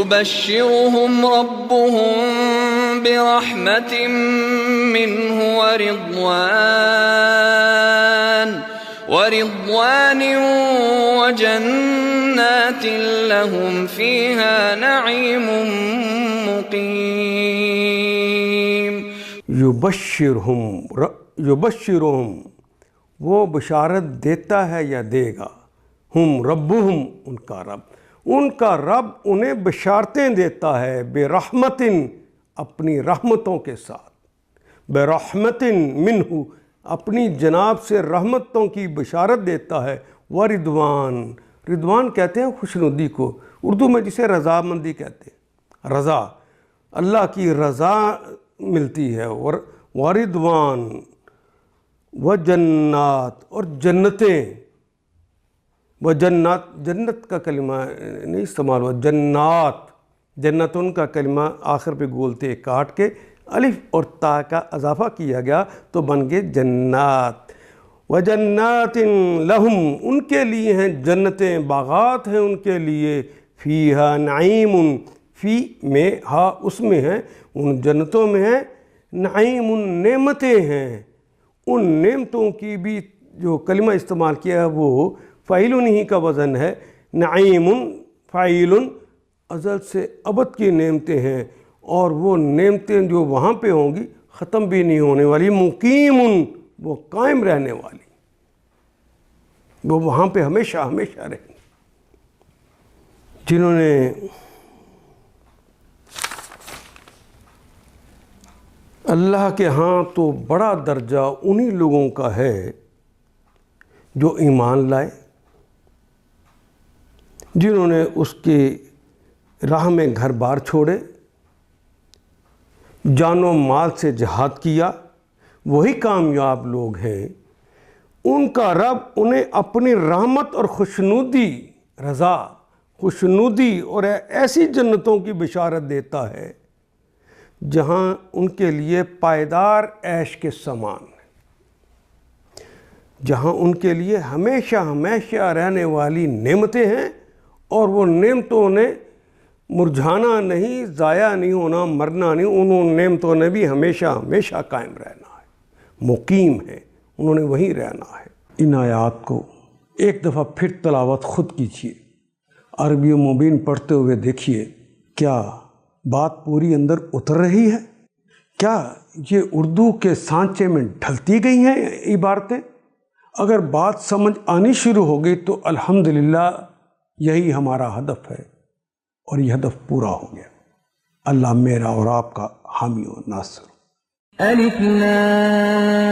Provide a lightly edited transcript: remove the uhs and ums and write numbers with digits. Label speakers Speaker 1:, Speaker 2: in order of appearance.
Speaker 1: يبشرهم ربهم برحمة منه ورضوان وجنات لهم فيها نعيم مقيم۔
Speaker 2: یبشرہم وہ بشارت دیتا ہے یا دے گا، ہم ربہم ان کا رب انہیں بشارتیں دیتا ہے، برحمت اپنی رحمتوں کے ساتھ، برحمت منہ اپنی جناب سے رحمتوں کی بشارت دیتا ہے، رضوان کہتے ہیں خوشنودی کو، اردو میں جسے رضامندی کہتے ہیں، رضا، اللہ کی رضا ملتی ہے، ورضوان وجنات اور جنتیں، وجنات جنت کا کلمہ نہیں استعمال ہوا، جنتن کا کلمہ آخر پہ گولتے کاٹ کے الف اور تا کا اضافہ کیا گیا تو بن گئے جنات، وجنات لہم ان کے لیے ہیں جنتیں، باغات ہیں ان کے لیے، فیہا نعیم فی میں ہا اس میں ہیں، ان جنتوں میں ہیں، نعیم نعمتیں ہیں، ان نعمتوں کی بھی جو کلمہ استعمال کیا ہے وہ فاعل ہی کا وزن ہے، نعیم فاعل ازل سے ابد کی نعمتیں ہیں، اور وہ نعمتیں جو وہاں پہ ہوں گی ختم بھی نہیں ہونے والی، مقیم وہ قائم رہنے والی، وہ وہاں پہ ہمیشہ ہمیشہ رہیں گی۔ جنہوں نے اللہ کے ہاں تو بڑا درجہ انہی لوگوں کا ہے جو ایمان لائے، جنہوں نے اس کی راہ میں گھر بار چھوڑے، جان و مال سے جہاد کیا، وہی کامیاب لوگ ہیں۔ ان کا رب انہیں اپنی رحمت اور خوشنودی، رضا، خوشنودی اور ایسی جنتوں کی بشارت دیتا ہے جہاں ان کے لیے پائیدار عیش کے سامان ہے، جہاں ان کے لیے ہمیشہ ہمیشہ رہنے والی نعمتیں ہیں، اور وہ نعمتوں نے مرجھانا نہیں، ضائع نہیں ہونا، مرنا نہیں، انہوں نعمتوں نے بھی ہمیشہ ہمیشہ قائم رہنا ہے، مقیم ہے، انہوں نے وہیں رہنا ہے۔ ان آیات کو ایک دفعہ پھر تلاوت خود کیجیے، عربی مبین پڑھتے ہوئے دیکھیے، کیا بات پوری اندر اتر رہی ہے؟ کیا یہ اردو کے سانچے میں ڈھلتی گئی ہیں عبارتیں؟ اگر بات سمجھ آنی شروع ہو گئی تو الحمدللہ یہی ہمارا ہدف ہے، اور یہ ہدف پورا ہو گیا۔ اللہ میرا اور آپ کا حامی و ناصر۔
Speaker 3: الف لام